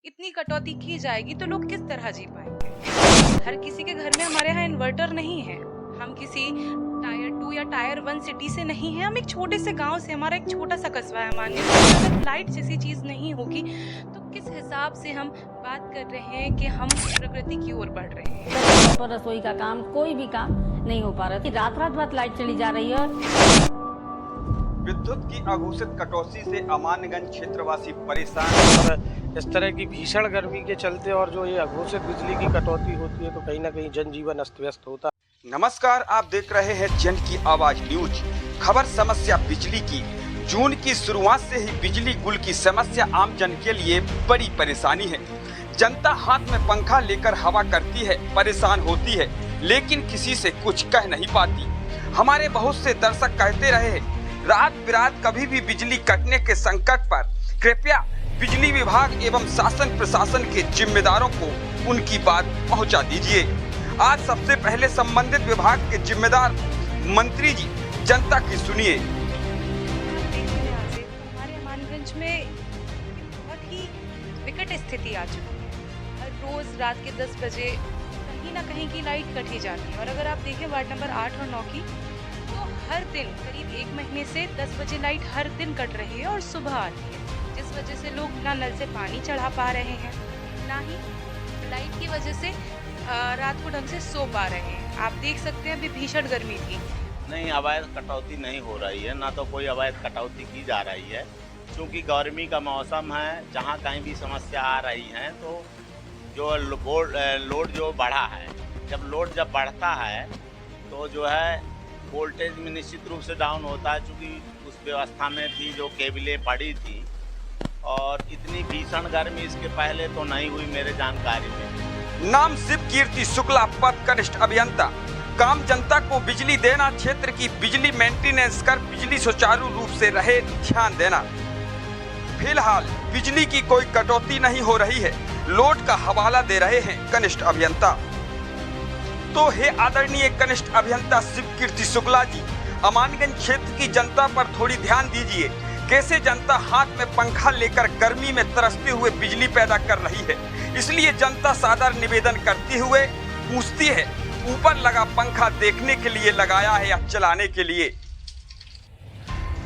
इतनी कटौती की जाएगी तो लोग किस तरह जी पाएंगे। हर किसी के घर में हमारे यहाँ इन्वर्टर नहीं है। हम किसी टायर 2 या टायर 1 सिटी से नहीं है। हम एक छोटे से गांव से, हमारा एक छोटा सा कस्बा है। मान लीजिए अगर लाइट जैसी चीज नहीं होगी तो किस हिसाब से हम बात कर रहे हैं कि हम प्रकृति की ओर बढ़ रहे हैं। पर रसोई का काम, कोई भी काम नहीं हो पा रहा है। रात रात लाइट चली जा रही है। विद्युत की अघोषित कटौती से अमानगंज क्षेत्रवासी परेशान। और इस तरह की भीषण गर्मी के चलते और जो ये अघोषित बिजली की कटौती होती है तो कहीं ना कहीं जनजीवन अस्त व्यस्त होता है। नमस्कार, आप देख रहे हैं जन की आवाज न्यूज। खबर समस्या बिजली की। जून की शुरुआत से ही बिजली गुल की समस्या आम जन के लिए बड़ी परेशानी है। जनता हाथ में पंखा लेकर हवा करती है, परेशान होती है, लेकिन किसी से कुछ कह नहीं पाती। हमारे बहुत से दर्शक कहते रहे हैं, रात बिरात कभी भी बिजली कटने के संकट पर कृपया बिजली विभाग एवं शासन प्रशासन के जिम्मेदारों को उनकी बात पहुंचा दीजिए। आज सबसे पहले संबंधित विभाग के जिम्मेदार मंत्री जी जनता की सुनिए। हमारे अमानगंज में बहुत ही विकट स्थिति आ चुकी है। हर रोज रात के 10 बजे कहीं ना कहीं की लाइट कट ही जाती है। और अगर आप देखें वार्ड नंबर 8 और 9 की, तो हर दिन करीब 1 महीने से 10 बजे लाइट हर दिन कट रही है और सुबह आती है, जिस वजह से लोग ना नल से पानी चढ़ा पा रहे हैं, ना ही लाइट की वजह से रात को ढंग से सो पा रहे हैं। आप देख सकते हैं अभी भीषण गर्मी थी। नहीं, अवैध कटौती नहीं हो रही है, ना तो कोई अवैध कटौती की जा रही है। क्योंकि गर्मी का मौसम है, जहाँ कहीं भी समस्या आ रही है तो जो लोड जो बढ़ा है, जब लोड जब बढ़ता है तो जो है वोल्टेज में निश्चित रूप से डाउन होता है। चूँकि उस व्यवस्था में थी जो केबलें पड़ी थी, और इतनी भीषण गर्मी इसके पहले तो नहीं हुई मेरे जानकारी में। नाम शिव कीर्ति शुक्ला, पद कनिष्ठ अभियंता। काम जनता को बिजली देना, क्षेत्र की बिजली मेंटेनेंस कर बिजली सुचारू रूप से रहे ध्यान देना। फिलहाल बिजली की कोई कटौती नहीं हो रही है, लोड का हवाला दे रहे हैं कनिष्ठ अभियंता। तो हे आदरणीय कनिष्ठ अभियंता शिव कीर्ति शुक्ला जी, अमानगंज क्षेत्र की जनता पर थोड़ी ध्यान दीजिए। कैसे जनता हाथ में पंखा लेकर गर्मी में तरसते हुए बिजली पैदा कर रही है, इसलिए जनता सादर निवेदन करते हुए पूछती है, ऊपर लगा पंखा देखने के लिए लगाया है या चलाने के लिए।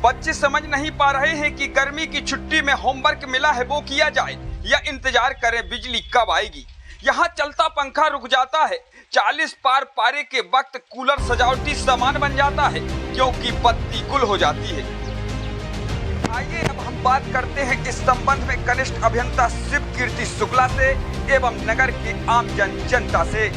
बच्चे समझ नहीं पा रहे हैं कि गर्मी की छुट्टी में होमवर्क मिला है वो किया जाए या इंतजार करें बिजली कब आएगी। यहाँ चलता पंखा रुक जाता है, 40 पार पारे के वक्त कूलर सजावटी सामान बन जाता है क्योंकि बत्ती गुल हो जाती है। आइए अब हम बात करते हैं इस संबंध में कनिष्ठ अभियंता शिव कीर्ति शुक्ला से एवं नगर के आम जनता से।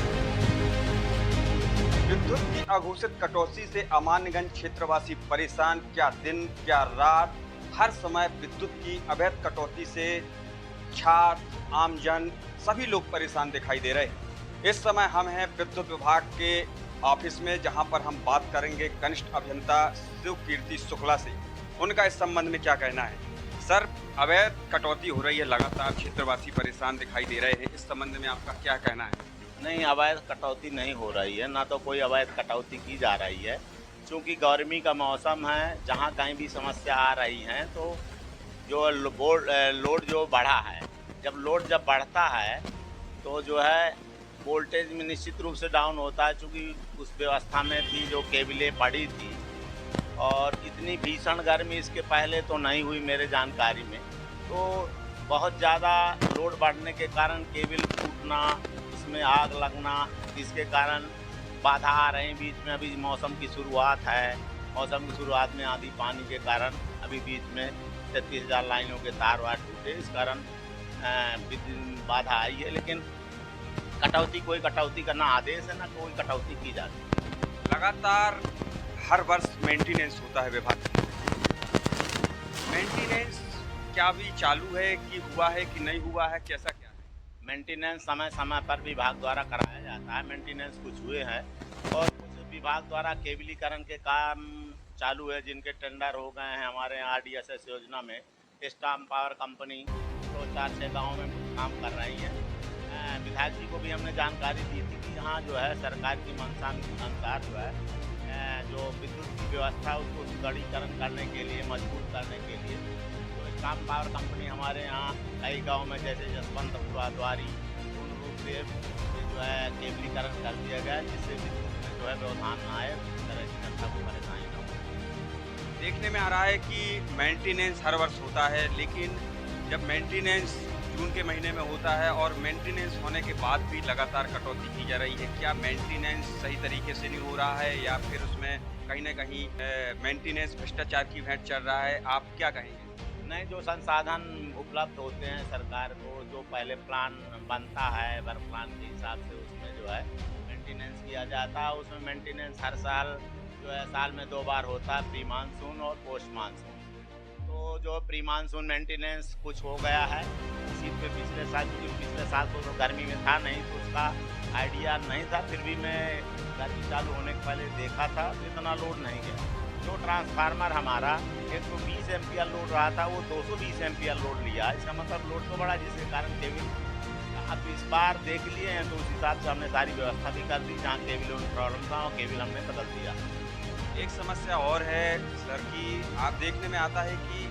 विद्युत की अघोषित कटौती से अमानगंज क्षेत्रवासी परेशान। क्या दिन क्या रात, हर समय विद्युत की अवैध कटौती से छात्र आमजन सभी लोग परेशान दिखाई दे रहे हैं। इस समय हम हैं विद्युत विभाग के ऑफिस में, जहां पर हम बात करेंगे कनिष्ठ अभियंता शिव कीर्ति शुक्ला से। उनका इस संबंध में क्या कहना है। सर, अवैध कटौती हो रही है, लगातार क्षेत्रवासी परेशान दिखाई दे रहे हैं, इस संबंध में आपका क्या कहना है। नहीं, अवैध कटौती नहीं हो रही है, ना तो कोई अवैध कटौती की जा रही है। क्योंकि गर्मी का मौसम है, जहाँ कहीं भी समस्या आ रही है तो जो लोड जो बढ़ा है, जब लोड जब बढ़ता है तो जो है वोल्टेज में निश्चित रूप से डाउन होता है। चूँकि उस व्यवस्था में थी जो केबलें पड़ी थी, और इतनी भीषण गर्मी इसके पहले तो नहीं हुई मेरे जानकारी में। तो बहुत ज़्यादा लोड बढ़ने के कारण केबल टूटना, उसमें आग लगना, इसके कारण बाधा आ रही है। बीच में अभी मौसम की शुरुआत है, मौसम की शुरुआत में आंधी पानी के कारण अभी बीच में 33,000 लाइनों के तार वार टूटे, इस कारण बाधा आई है। लेकिन कोई कटौती का ना आदेश है, ना कोई कटौती की जाती है। लगातार हर वर्ष मेंटेनेंस होता है विभाग में। मेंटेनेंस क्या भी चालू है कि हुआ है कि नहीं हुआ है, कैसा क्या है। मेंटेनेंस समय समय पर विभाग द्वारा कराया जाता है। मेंटेनेंस कुछ हुए हैं और कुछ विभाग द्वारा केबलीकरण के काम चालू है, जिनके टेंडर हो गए हैं। हमारे यहाँ RDSS योजना में स्टाम्प पावर कंपनी तो 4-6 गाँव में काम कर रही है। विधायक जी को भी हमने जानकारी दी थी कि यहाँ जो है सरकार की मंशा अनुसार जो है जो विद्युत की व्यवस्था उसको सुदृढ़ीकरण करने के लिए, मजबूत करने के लिए तो काम पावर कंपनी हमारे यहाँ कई गांव में जैसे जसवंतपुरा द्वारी पूर्ण रूप से ये जो है केबलीकरण कर दिया गया है, जिससे विद्युत में जो है व्यवधान ना आए, इस तरह की जनता को परेशानी ना हो। देखने में आ रहा है कि मेंटेनेंस हर वर्ष होता है, लेकिन जब मेंटेनेंस जून के महीने में होता है और मेंटेनेंस होने के बाद भी लगातार कटौती की जा रही है, क्या मेंटेनेंस सही तरीके से नहीं हो रहा है या फिर उसमें कहीं ना कहीं मेंटेनेंस भ्रष्टाचार की भेंट चल रहा है? आप क्या कहेंगे? नहीं, जो संसाधन उपलब्ध होते हैं सरकार को, जो पहले प्लान बनता है वर्क प्लान के हिसाब से, उसमें जो है मेंटेनेंस किया जाता है। उसमें मेंटेनेंस हर साल जो है साल में 2 बार होता है, प्री मानसून और पोस्ट मानसून। तो जो प्री मानसून मेंटेनेंस कुछ हो गया है इसी पे पिछले साल, क्योंकि पिछले साल तो गर्मी में था नहीं तो उसका आइडिया नहीं था, फिर भी मैं गर्मी चालू होने के पहले देखा था तो इतना लोड नहीं गया। जो ट्रांसफार्मर हमारा 120 एम्पियर लोड रहा था वो 220 एम्पियर लोड लिया, इसका मतलब लोड तो बड़ा, जिसके कारण केबल अब इस बार देख लिए हैं तो उस हिसाब से हमने सारी व्यवस्था भी कर दी, जहाँ केबल में प्रॉब्लम था और केबल हमने बदल दिया। एक समस्या और है सर कि आप देखने में आता है कि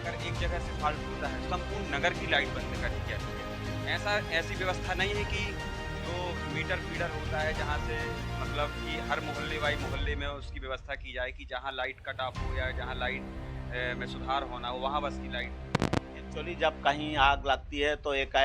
अगर एक जगह से फॉल्ट होता है संपूर्ण नगर की लाइट बंद कर दी जाती है। ऐसी व्यवस्था नहीं है कि जो मीटर फीडर होता है जहाँ से मतलब कि हर मोहल्ले में उसकी व्यवस्था की जाए कि जहाँ लाइट कट ऑफ हो या जहाँ लाइट में सुधार होना हो वहाँ बस की लाइट। एक्चुअली जब कहीं आग लगती है तो एक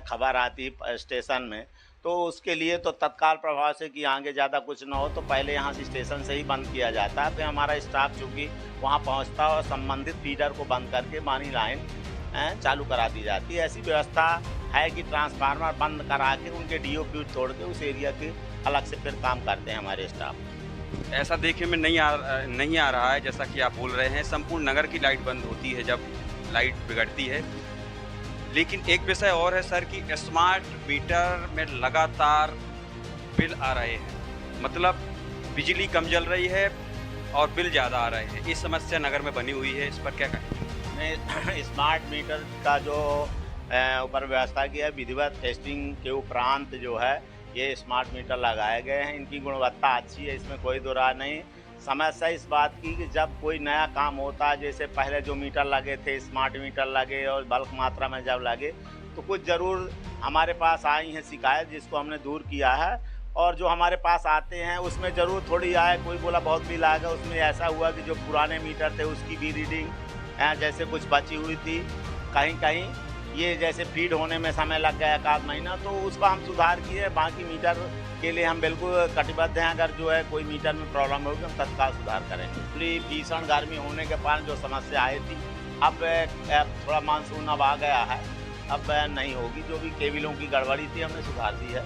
खबर आती है स्टेशन में, तो उसके लिए तो तत्काल प्रभाव से कि आगे ज़्यादा कुछ ना हो तो पहले यहाँ से स्टेशन से ही बंद किया जाता है। फिर हमारा स्टाफ चूँकि वहाँ पहुँचता है और संबंधित फीडर को बंद करके मानी लाइन चालू करा दी जाती है। ऐसी व्यवस्था है कि ट्रांसफार्मर बंद करा के उनके डीओ फ्यूज तोड़ के उस एरिया के अलग से फिर काम करते हैं हमारे स्टाफ। ऐसा देखने में नहीं आ रहा है जैसा कि आप बोल रहे हैं, संपूर्ण नगर की लाइट बंद होती है जब लाइट बिगड़ती है। लेकिन एक विषय और है सर कि स्मार्ट मीटर में लगातार बिल आ रहे हैं, मतलब बिजली कम जल रही है और बिल ज़्यादा आ रहे हैं। ये समस्या नगर में बनी हुई है, इस पर क्या कहें? नहीं, स्मार्ट मीटर का जो ऊपर व्यवस्था की है, विधिवत टेस्टिंग के उपरांत जो है ये स्मार्ट मीटर लगाए गए हैं। इनकी गुणवत्ता अच्छी है, इसमें कोई दो राय नहीं। समस्या इस बात की कि जब कोई नया काम होता है, जैसे पहले जो मीटर लगे थे स्मार्ट मीटर लगे और बल्क मात्रा में जब लगे तो कुछ ज़रूर हमारे पास आई हैं शिकायत, जिसको हमने दूर किया है। और जो हमारे पास आते हैं उसमें ज़रूर थोड़ी आए, कोई बोला बहुत बिल आ गया। उसमें ऐसा हुआ कि जो पुराने मीटर थे उसकी भी रीडिंग जैसे कुछ बची हुई थी, कहीं कहीं ये जैसे फीड होने में समय लग गया 1 महीना, तो उसका हम सुधार किए। बाकी मीटर के लिए हम बिल्कुल कटिबद्ध हैं, अगर जो है कोई मीटर में प्रॉब्लम होगी हम तत्काल सुधार करेंगे। इसलिए भीषण गर्मी होने के कारण जो समस्या आई थी, अब थोड़ा मानसून अब आ गया है, अब नहीं होगी। जो भी केबलों की गड़बड़ी थी हमने सुधार दी है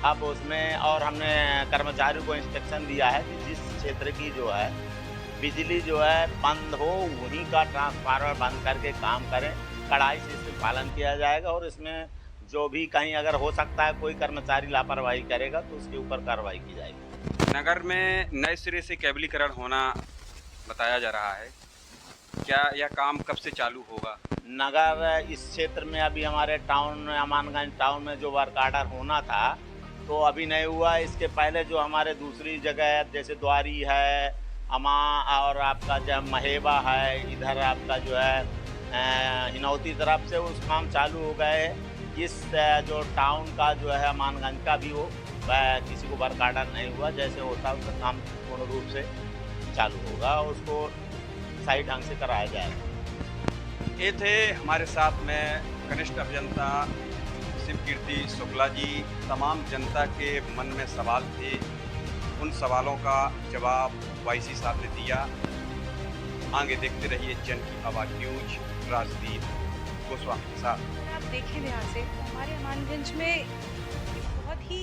अब उसमें, और हमने कर्मचारियों को इंस्ट्रक्शन दिया है कि जिस क्षेत्र की जो है बिजली जो है बंद हो वहीं का ट्रांसफार्मर बंद करके काम करें। कड़ाई से इसका पालन किया जाएगा और इसमें जो भी कहीं अगर हो सकता है कोई कर्मचारी लापरवाही करेगा तो उसके ऊपर कार्रवाई की जाएगी। नगर में नए सिरे से केबलीकरण होना बताया जा रहा है, क्या यह काम कब से चालू होगा? नगर इस क्षेत्र में अभी हमारे टाउन अमानगंज टाउन में जो वर्क आर्डर होना था तो अभी नहीं हुआ। इसके पहले जो हमारे दूसरी जगह जैसे द्वारी है, अमा और आपका जो महेबा है, इधर आपका जो है हिनौती तरफ से उस काम चालू हो गए। इस जो टाउन का जो है अमानगंज का भी हो किसी को वर्क आर्डर नहीं हुआ, जैसे होता है उसका काम पूर्ण रूप से चालू होगा, उसको सही ढंग से कराया जाएगा। ये थे हमारे साथ में कनिष्ठ अभियंता शिवकीर्ति शुक्ला जी। तमाम जनता के मन में सवाल थे, उन सवालों का जवाब वाईसी साहब ने दिया। आगे देखते रहिए जन की आवाज़ न्यूज, राजदीप गोस्वामी के साथ। आप देखें ध्यान से तो हमारे अमानगंज में एक बहुत ही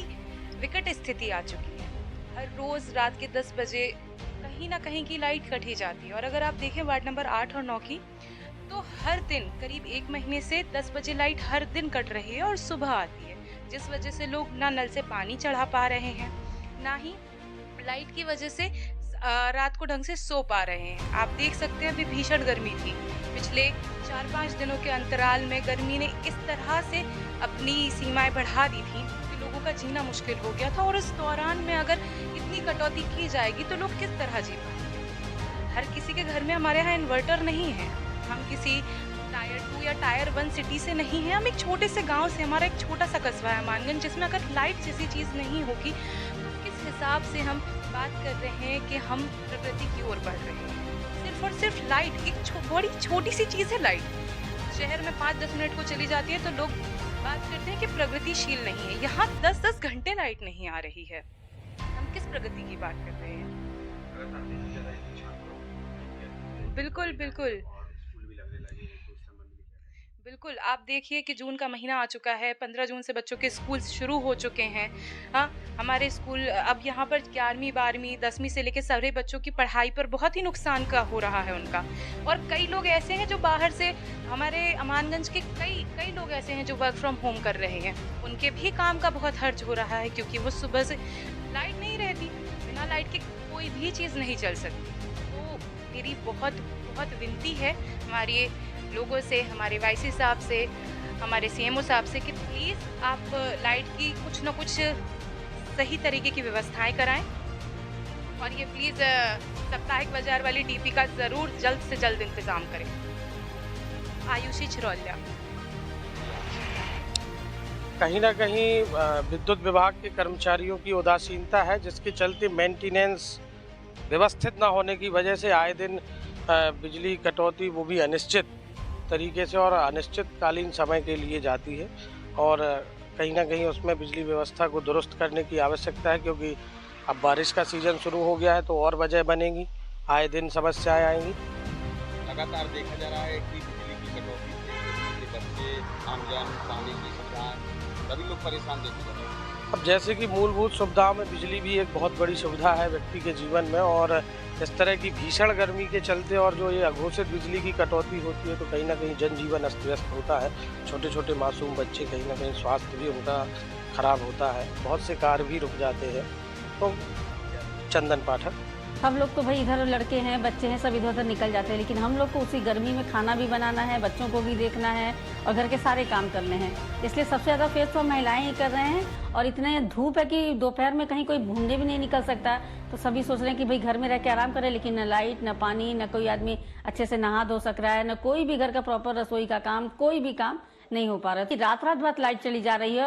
विकट स्थिति आ चुकी है। हर रोज़ रात के 10 बजे कहीं ना कहीं की लाइट कट ही जाती है। और अगर आप देखें वार्ड नंबर 8 और 9 की, तो हर दिन करीब 1 महीने से 10 बजे लाइट हर दिन कट रही है और सुबह आती है, जिस वजह से लोग ना नल से पानी चढ़ा पा रहे हैं, ना ही लाइट की वजह से रात को ढंग से सो पा रहे हैं। आप देख सकते हैं अभी भीषण गर्मी थी, पिछले 4-5 दिनों के अंतराल में गर्मी ने इस तरह से अपनी सीमाएं बढ़ा दी थी कि लोगों का जीना मुश्किल हो गया था। और इस दौरान में अगर इतनी कटौती की जाएगी तो लोग किस तरह जी पाएंगे? हर किसी के घर में हमारे यहाँ इन्वर्टर नहीं है। हम किसी या टायर 1 सिटी से नहीं है, हम एक छोटे से गांव से, हमारा एक छोटा सा कस्बा है मानगंज, जिसमें अगर लाइट जैसी चीज़ नहीं होगी तो किस हिसाब से हम बात कर रहे हैं कि हम प्रगति की ओर बढ़ रहे हैं। सिर्फ और सिर्फ लाइट एक बड़ी छोटी सी चीज़ है लाइट। शहर में 5-10 मिनट को चली जाती है तो लोग बात करते हैं कि प्रगतिशील नहीं है। यहाँ 10-10 घंटे लाइट नहीं आ रही है, हम किस प्रगति की बात कर रहे हैं? बिल्कुल बिल्कुल बिल्कुल, आप देखिए कि जून का महीना आ चुका है, 15 जून से बच्चों के स्कूल शुरू हो चुके हैं। हाँ, हमारे स्कूल अब यहाँ पर 11वीं 12वीं 10वीं से लेकर सारे बच्चों की पढ़ाई पर बहुत ही नुकसान का हो रहा है उनका। और कई लोग ऐसे हैं जो बाहर से, हमारे अमानगंज के कई लोग ऐसे हैं जो वर्क फ्रॉम होम कर रहे हैं, उनके भी काम का बहुत खर्च हो रहा है, क्योंकि वो सुबह से लाइट नहीं रहती, बिना लाइट के कोई भी चीज़ नहीं चल सकती। तो मेरी बहुत विनती है हमारे लोगों से, हमारे वाईसी साहब से, हमारे सीएमओ साहब से कि प्लीज़ आप लाइट की कुछ ना कुछ सही तरीके की व्यवस्थाएं कराएं, और ये प्लीज़ साप्ताहिक बाजार वाली डीपी का ज़रूर जल्द से जल्द इंतज़ाम करें। आयुषी छिरौलिया। कहीं ना कहीं विद्युत विभाग के कर्मचारियों की उदासीनता है, जिसके चलते मेंटेनेंस व्यवस्थित ना होने की वजह से आए दिन बिजली कटौती, वो भी अनिश्चित तरीके से और अनिश्चितकालीन समय के लिए जाती है। और कहीं ना कहीं उसमें बिजली व्यवस्था को दुरुस्त करने की आवश्यकता है, क्योंकि अब बारिश का सीज़न शुरू हो गया है तो और वजह बनेंगी, आए दिन समस्याएं आएंगी। लगातार देखा जा रहा है कि बिजली की कटौती से बच्चे, आमजन, पानी की सुविधा, सभी लोग परेशान देखे जा रहे हैं। अब जैसे कि मूलभूत सुविधाओं में बिजली भी एक बहुत बड़ी सुविधा है व्यक्ति के जीवन में, और इस तरह की भीषण गर्मी के चलते और जो ये अघोषित बिजली की कटौती होती है तो कहीं ना कहीं जनजीवन अस्त व्यस्त होता है। छोटे छोटे मासूम बच्चे, कहीं ना कहीं स्वास्थ्य भी उनका खराब होता है, बहुत से कार्य भी रुक जाते हैं। तो चंदन पाठक। हम लोग तो भाई इधर लड़के हैं, बच्चे हैं, सब इधर उधर निकल जाते हैं, लेकिन हम लोग को उसी गर्मी में खाना भी बनाना है, बच्चों को भी देखना है और घर के सारे काम करने हैं। इसलिए सबसे ज़्यादा फेस तो महिलाएं ही कर रहे हैं। और इतने धूप है कि दोपहर में कहीं कोई घूमने भी नहीं निकल सकता, तो सभी सोच रहे हैं कि भाई घर में रह के आराम करें, लेकिन न लाइट, न पानी, न कोई आदमी अच्छे से नहा धो सक रहा है, न कोई भी घर का प्रॉपर रसोई का काम, कोई भी काम नहीं हो पा रहा है। रात रात लाइट चली जा रही है।